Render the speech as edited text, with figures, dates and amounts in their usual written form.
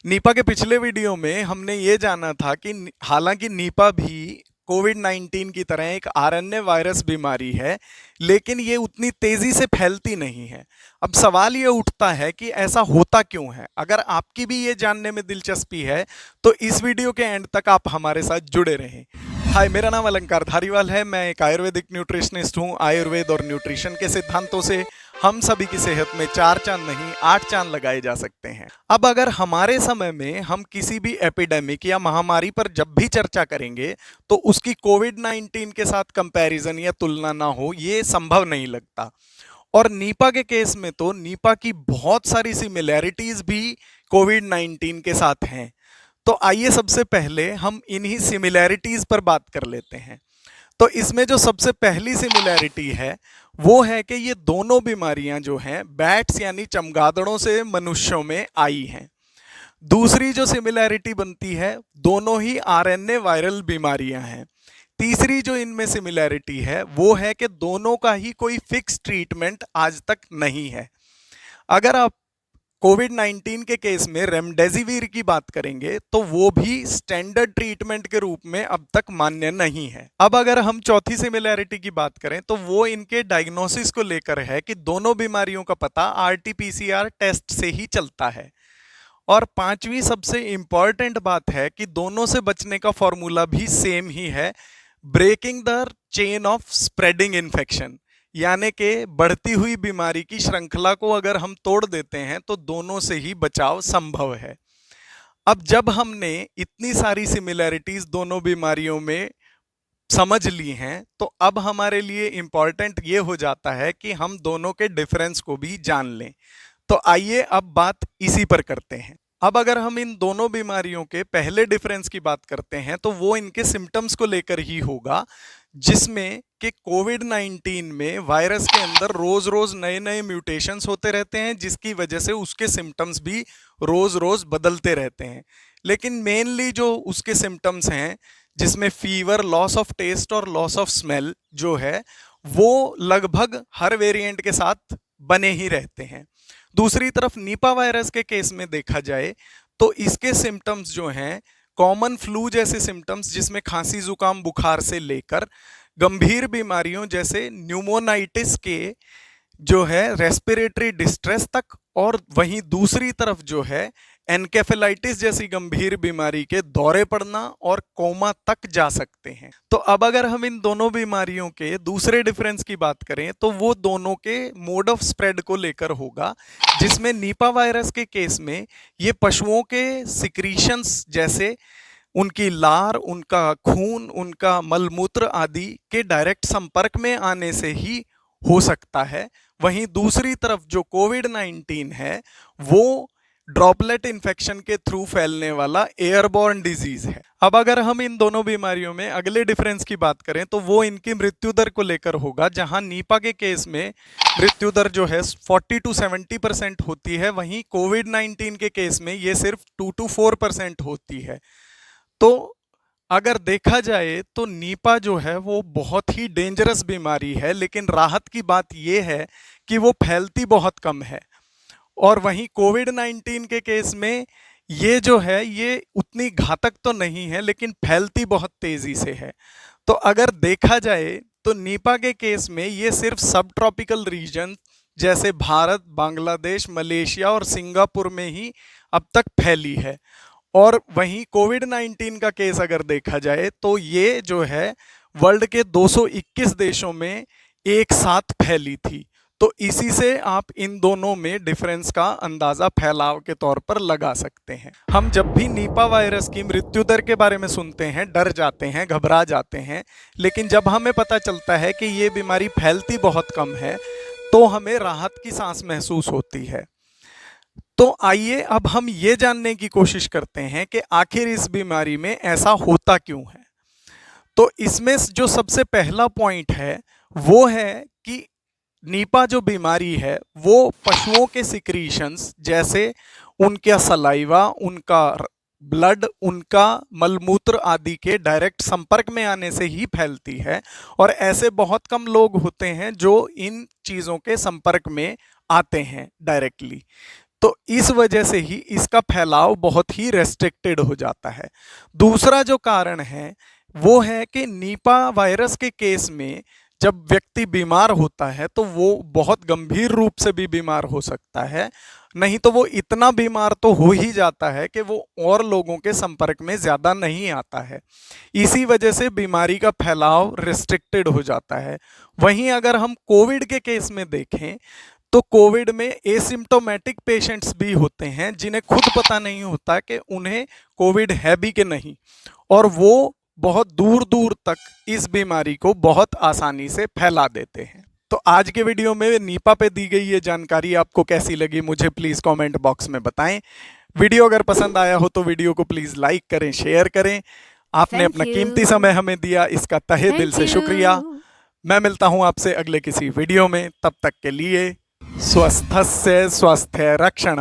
Nipah के पिछले video में हमने ये जाना था कि हालांकि नीपा भी कोविड 19 की तरह एक आरएनए वायरस बीमारी है, लेकिन ये उतनी तेजी से फैलती नहीं है। अब सवाल ये उठता है कि ऐसा होता क्यों है। अगर आपकी भी ये जानने में दिलचस्पी है तो इस वीडियो के एंड तक आप हमारे साथ जुड़े रहें। हाय, मेरा नाम अलंकार धारीवाल है। मैं एक आयुर्वेदिक न्यूट्रिशनिस्ट हूँ। आयुर्वेद और न्यूट्रिशन के सिद्धांतों से हम सभी की सेहत में 4 चांद नहीं 8 चांद लगाए जा सकते हैं। अब अगर हमारे समय में हम किसी भी एपिडेमिक या महामारी पर जब भी चर्चा करेंगे तो उसकी कोविड 19 के साथ कंपैरिजन या तुलना ना हो, ये संभव नहीं लगता। और नीपा के केस में तो नीपा की बहुत सारी सिमिलैरिटीज भी कोविड 19 के साथ हैं। तो आइए सबसे पहले हम इन्हीं सिमिलैरिटीज पर बात कर लेते हैं। तो इसमें जो सबसे पहली सिमिलैरिटी है वो है कि ये दोनों बीमारियां जो हैं बैट्स यानी चमगादड़ों से मनुष्यों में आई हैं। दूसरी जो सिमिलैरिटी बनती है, दोनों ही आरएनए वायरल बीमारियां हैं। तीसरी जो इनमें सिमिलैरिटी है वो है कि दोनों का ही कोई फिक्स ट्रीटमेंट आज तक नहीं है। अगर आप कोविड 19 के केस में रेमडेसिविर की बात करेंगे तो वो भी स्टैंडर्ड ट्रीटमेंट के रूप में अब तक मान्य नहीं है। अब अगर हम चौथी सिमिलैरिटी की बात करें तो वो इनके डायग्नोसिस को लेकर है कि दोनों बीमारियों का पता आरटी-पीसीआर टेस्ट से ही चलता है। और पांचवी सबसे इंपॉर्टेंट बात है कि दोनों से बचने का फॉर्मूला भी सेम ही है, breaking the chain of spreading infection. यानी कि बढ़ती हुई बीमारी की श्रृंखला को अगर हम तोड़ देते हैं तो दोनों से ही बचाव संभव है। अब जब हमने इतनी सारी सिमिलैरिटीज दोनों बीमारियों में समझ ली हैं तो अब हमारे लिए इंपॉर्टेंट ये हो जाता है कि हम दोनों के डिफरेंस को भी जान लें। तो आइए अब बात इसी पर करते हैं। अब अगर हम इन दोनों बीमारियों के पहले डिफरेंस की बात करते हैं तो वो इनके सिम्टम्स को लेकर ही होगा, जिसमें कि कोविड 19 में वायरस के अंदर रोज रोज नए नए म्यूटेशंस होते रहते हैं, जिसकी वजह से उसके सिम्टम्स भी रोज रोज बदलते रहते हैं। लेकिन मेनली जो उसके सिम्टम्स हैं, जिसमें फीवर, लॉस ऑफ टेस्ट और लॉस ऑफ स्मेल जो है, वो लगभग हर वेरिएंट के साथ बने ही रहते हैं। दूसरी तरफ नीपा वायरस के केस में देखा जाए तो इसके सिम्टम्स जो हैं कॉमन फ्लू जैसे सिम्टम्स, जिसमें खांसी, जुकाम, बुखार से लेकर गंभीर बीमारियों जैसे न्यूमोनाइटिस के जो है रेस्पिरेटरी डिस्ट्रेस तक, और वहीं दूसरी तरफ जो है एनकेफेलाइटिस जैसी गंभीर बीमारी के दौरे पड़ना और कोमा तक जा सकते हैं। तो अब अगर हम इन दोनों बीमारियों के दूसरे डिफरेंस की बात करें तो वो दोनों के मोड ऑफ स्प्रेड को लेकर होगा, जिसमें नीपा वायरस के केस में ये पशुओं के सिक्रीशंस जैसे उनकी लार, उनका खून, उनका मलमूत्र आदि के डायरेक्ट संपर्क में आने से ही हो सकता है। वहीं दूसरी तरफ जो कोविड 19 है वो ड्रॉपलेट इन्फेक्शन के थ्रू फैलने वाला एयरबॉर्न डिजीज है। अब अगर हम इन दोनों बीमारियों में अगले डिफरेंस की बात करें तो वो इनकी मृत्यु दर को लेकर होगा, जहां नीपा के केस में मृत्यु दर जो है 40 to 70% होती है, वहीं कोविड 19 के केस में ये सिर्फ 2 to 4% होती है। तो अगर देखा जाए तो नीपा जो है वो बहुत ही डेंजरस बीमारी है, लेकिन राहत की बात यह है कि वो फैलती बहुत कम है। और वहीं कोविड 19 के केस में ये जो है ये उतनी घातक तो नहीं है, लेकिन फैलती बहुत तेजी से है। तो अगर देखा जाए तो नीपा के केस में ये सिर्फ सब ट्रॉपिकल रीजन जैसे भारत, बांग्लादेश, मलेशिया और सिंगापुर में ही अब तक फैली है। और वहीं कोविड 19 का केस अगर देखा जाए तो ये जो है वर्ल्ड के 221 देशों में एक साथ फैली थी। तो इसी से आप इन दोनों में डिफरेंस का अंदाजा फैलाव के तौर पर लगा सकते हैं। हम जब भी नीपा वायरस की मृत्यु दर के बारे में सुनते हैं डर जाते हैं, घबरा जाते हैं, लेकिन जब हमें पता चलता है कि ये बीमारी फैलती बहुत कम है तो हमें राहत की सांस महसूस होती है। तो आइए अब हम ये जानने की कोशिश करते हैं कि आखिर इस बीमारी में ऐसा होता क्यों है। तो इसमें जो सबसे पहला पॉइंट है वो है कि नीपा जो बीमारी है वो पशुओं के सिक्रीशंस जैसे उनका सलाइवा, उनका ब्लड, उनका मलमूत्र आदि के डायरेक्ट संपर्क में आने से ही फैलती है। और ऐसे बहुत कम लोग होते हैं जो इन चीज़ों के संपर्क में आते हैं डायरेक्टली। तो इस वजह से ही इसका फैलाव बहुत ही रेस्ट्रिक्टेड हो जाता है। दूसरा जो कारण है वो है कि नीपा वायरस के केस में जब व्यक्ति बीमार होता है तो वो बहुत गंभीर रूप से भी बीमार हो सकता है, नहीं तो वो इतना बीमार तो हो ही जाता है कि वो और लोगों के संपर्क में ज़्यादा नहीं आता है। इसी वजह से बीमारी का फैलाव रिस्ट्रिक्टेड हो जाता है। वहीं अगर हम कोविड के केस में देखें तो कोविड में एसिम्प्टोमेटिक पेशेंट्स भी होते हैं जिन्हें खुद पता नहीं होता कि उन्हें कोविड है भी कि नहीं, और वो बहुत दूर दूर तक इस बीमारी को बहुत आसानी से फैला देते हैं। तो आज के वीडियो में नीपा पे दी गई ये जानकारी आपको कैसी लगी मुझे प्लीज़ कमेंट बॉक्स में बताएं। वीडियो अगर पसंद आया हो तो वीडियो को प्लीज़ लाइक करें, शेयर करें। आपने अपना कीमती समय हमें दिया, इसका तहे दिल से शुक्रिया। मैं मिलता हूं आपसे अगले किसी वीडियो में, तब तक के लिए स्वस्थस्य स्वास्थ्य रक्षणम।